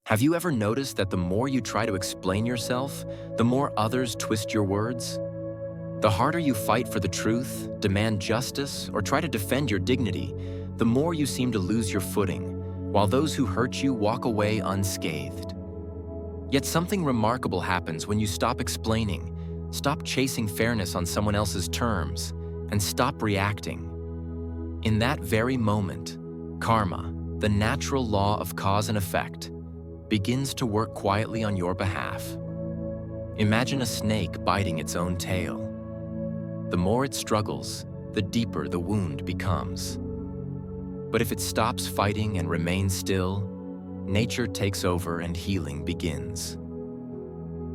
Have you ever noticed that the more you try to explain yourself, the more others twist your words? The harder you fight for the truth, demand justice, or try to defend your dignity, the more you seem to lose your footing, while those who hurt you walk away unscathed. Yet something remarkable happens when you stop explaining, stop chasing fairness on someone else's terms, and stop reacting. In that very moment, karma, the natural law of cause and effect, begins to work quietly on your behalf. Imagine a snake biting its own tail. The more it struggles, the deeper the wound becomes. But if it stops fighting and remains still, nature takes over and healing begins.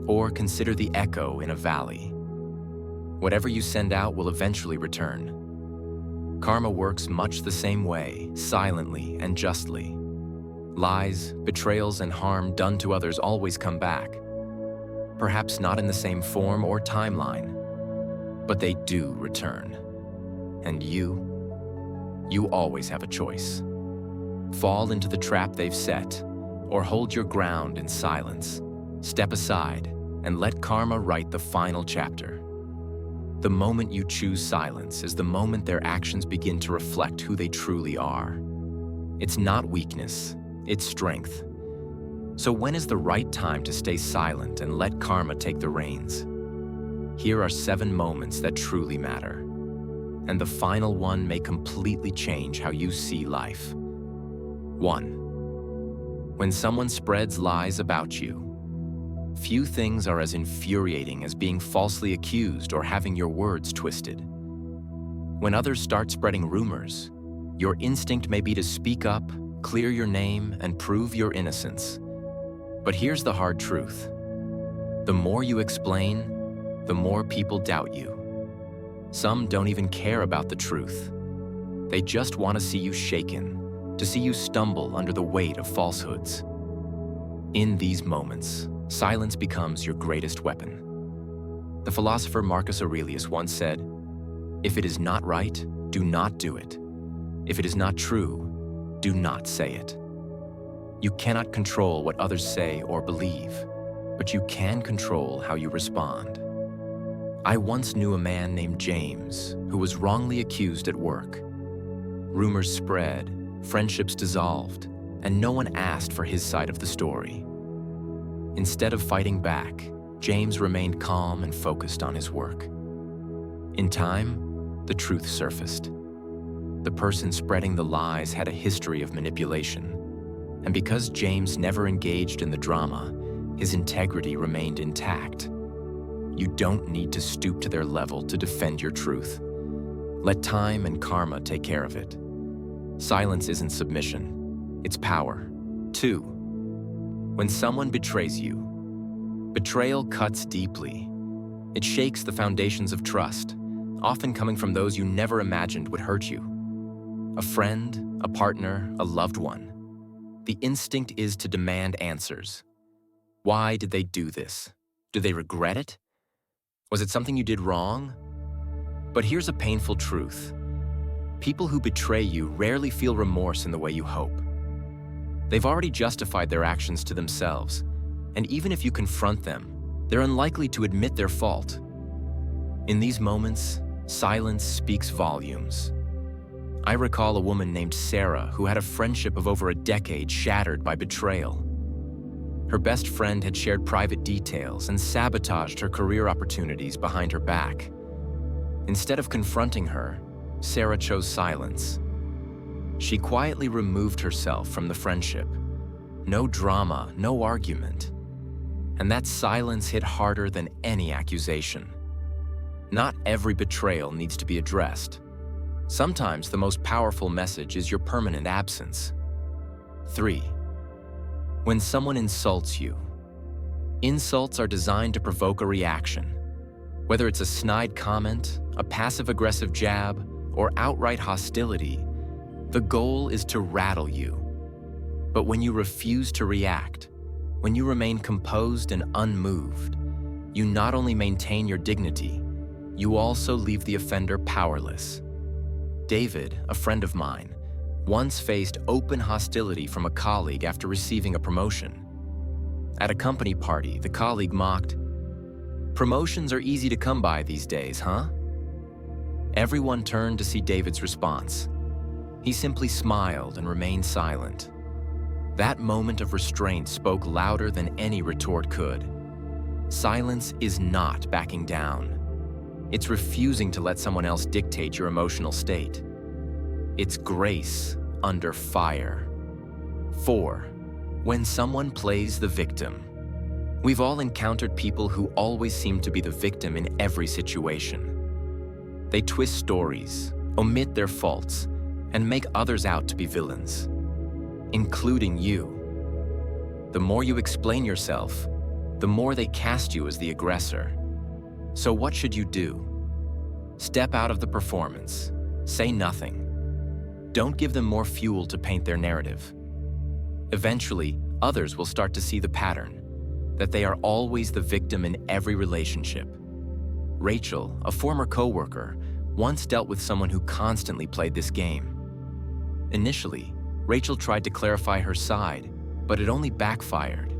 Or consider the echo in a valley. Whatever you send out will eventually return. Karma works much the same way, silently and justly. Lies, betrayals, and harm done to others always come back. Perhaps not in the same form or timeline, but they do return. And you always have a choice. Fall into the trap they've set, or hold your ground in silence. Step aside and let karma write the final chapter. The moment you choose silence is the moment their actions begin to reflect who they truly are. It's not weakness, it's strength. So when is the right time to stay silent and let karma take the reins? Here are 7 moments that truly matter. And the final one may completely change how you see life. 1. When someone spreads lies about you. Few things are as infuriating as being falsely accused or having your words twisted. When others start spreading rumors, your instinct may be to speak up, clear your name, and prove your innocence. But here's the hard truth. The more you explain, the more people doubt you. Some don't even care about the truth. They just want to see you shaken, to see you stumble under the weight of falsehoods. In these moments, silence becomes your greatest weapon. The philosopher Marcus Aurelius once said, "If it is not right, do not do it. If it is not true, do not say it." You cannot control what others say or believe, but you can control how you respond. I once knew a man named James who was wrongly accused at work. Rumors spread, friendships dissolved, and no one asked for his side of the story. Instead of fighting back, James remained calm and focused on his work. In time, the truth surfaced. The person spreading the lies had a history of manipulation, and because James never engaged in the drama, his integrity remained intact. You don't need to stoop to their level to defend your truth. Let time and karma take care of it. Silence isn't submission, it's power. 2. When someone betrays you. Betrayal cuts deeply. It shakes the foundations of trust, often coming from those you never imagined would hurt you. A friend, a partner, a loved one. The instinct is to demand answers. Why did they do this? Do they regret it? Was it something you did wrong? But here's a painful truth. People who betray you rarely feel remorse in the way you hope. They've already justified their actions to themselves, and even if you confront them, they're unlikely to admit their fault. In these moments, silence speaks volumes. I recall a woman named Sarah who had a friendship of over a decade shattered by betrayal. Her best friend had shared private details and sabotaged her career opportunities behind her back. Instead of confronting her, Sarah chose silence. She quietly removed herself from the friendship. No drama, no argument. And that silence hit harder than any accusation. Not every betrayal needs to be addressed. Sometimes the most powerful message is your permanent absence. 3. When someone insults you. Insults are designed to provoke a reaction. Whether it's a snide comment, a passive-aggressive jab, or outright hostility, the goal is to rattle you. But when you refuse to react, when you remain composed and unmoved, you not only maintain your dignity, you also leave the offender powerless. David, a friend of mine, once faced open hostility from a colleague after receiving a promotion. At a company party, the colleague mocked, "Promotions are easy to come by these days, huh?" Everyone turned to see David's response. He simply smiled and remained silent. That moment of restraint spoke louder than any retort could. Silence is not backing down. It's refusing to let someone else dictate your emotional state. It's grace under fire. 4. When someone plays the victim. We've all encountered people who always seem to be the victim in every situation. They twist stories, omit their faults, and make others out to be villains, including you. The more you explain yourself, the more they cast you as the aggressor. So what should you do? Step out of the performance. Say nothing. Don't give them more fuel to paint their narrative. Eventually, others will start to see the pattern, that they are always the victim in every relationship. Rachel, a former coworker, once dealt with someone who constantly played this game. Initially, Rachel tried to clarify her side, but it only backfired.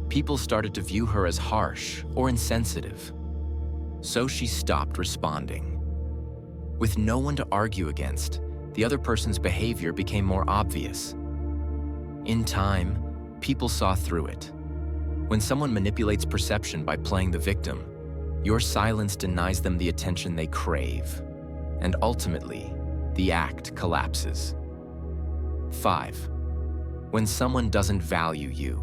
People started to view her as harsh or insensitive. So she stopped responding. With no one to argue against, the other person's behavior became more obvious. In time, people saw through it. When someone manipulates perception by playing the victim, your silence denies them the attention they crave, and ultimately, the act collapses. 5. When someone doesn't value you.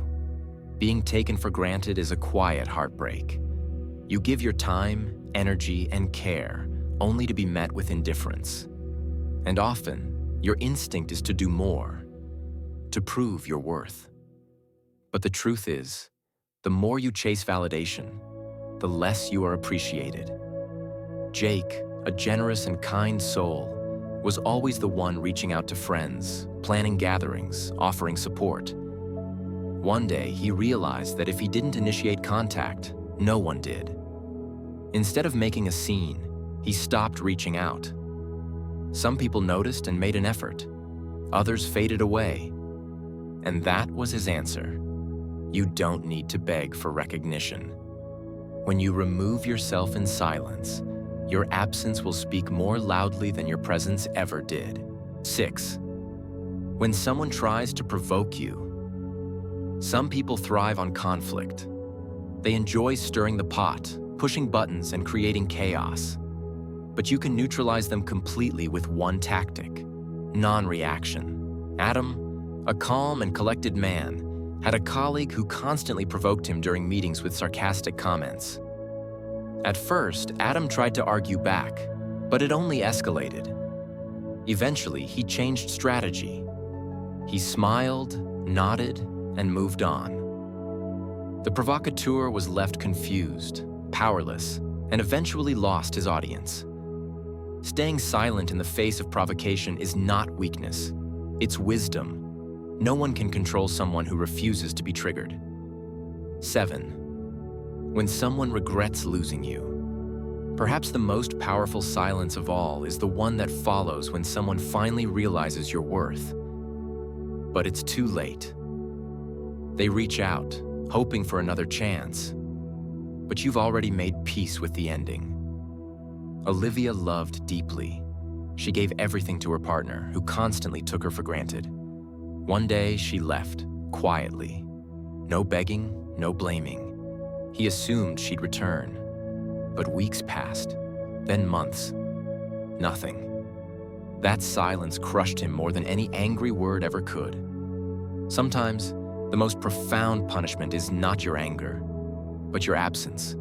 Being taken for granted is a quiet heartbreak. You give your time, energy, and care only to be met with indifference. And often, your instinct is to do more, to prove your worth. But the truth is, the more you chase validation, the less you are appreciated. Jake, a generous and kind soul, was always the one reaching out to friends, planning gatherings, offering support. One day, he realized that if he didn't initiate contact, no one did. Instead of making a scene, he stopped reaching out. Some people noticed and made an effort. Others faded away. And that was his answer. You don't need to beg for recognition. When you remove yourself in silence, your absence will speak more loudly than your presence ever did. 6. When someone tries to provoke you. Some people thrive on conflict. They enjoy stirring the pot, pushing buttons, and creating chaos. But you can neutralize them completely with one tactic: non-reaction. Adam, a calm and collected man, had a colleague who constantly provoked him during meetings with sarcastic comments. At first, Adam tried to argue back, but it only escalated. Eventually, he changed strategy. He smiled, nodded, and moved on. The provocateur was left confused, powerless, and eventually lost his audience. Staying silent in the face of provocation is not weakness, it's wisdom. No one can control someone who refuses to be triggered. 7. When someone regrets losing you. Perhaps the most powerful silence of all is the one that follows when someone finally realizes your worth. But it's too late. They reach out, hoping for another chance. But you've already made peace with the ending. Olivia loved deeply. She gave everything to her partner, who constantly took her for granted. One day, she left, quietly. No begging, no blaming. He assumed she'd return. But weeks passed, then months. Nothing. That silence crushed him more than any angry word ever could. Sometimes, the most profound punishment is not your anger, but your absence.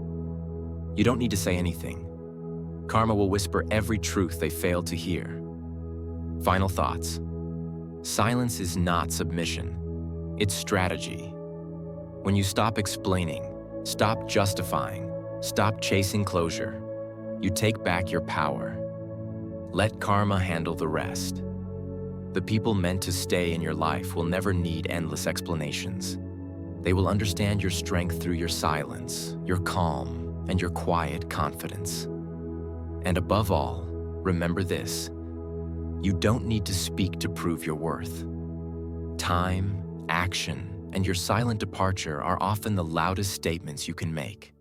You don't need to say anything. Karma will whisper every truth they failed to hear. Final thoughts. Silence is not submission. It's strategy. When you stop explaining, stop justifying, stop chasing closure, you take back your power. Let karma handle the rest. The people meant to stay in your life will never need endless explanations. They will understand your strength through your silence, your calm, and your quiet confidence. And above all, remember this: you don't need to speak to prove your worth. Time, action, and your silent departure are often the loudest statements you can make.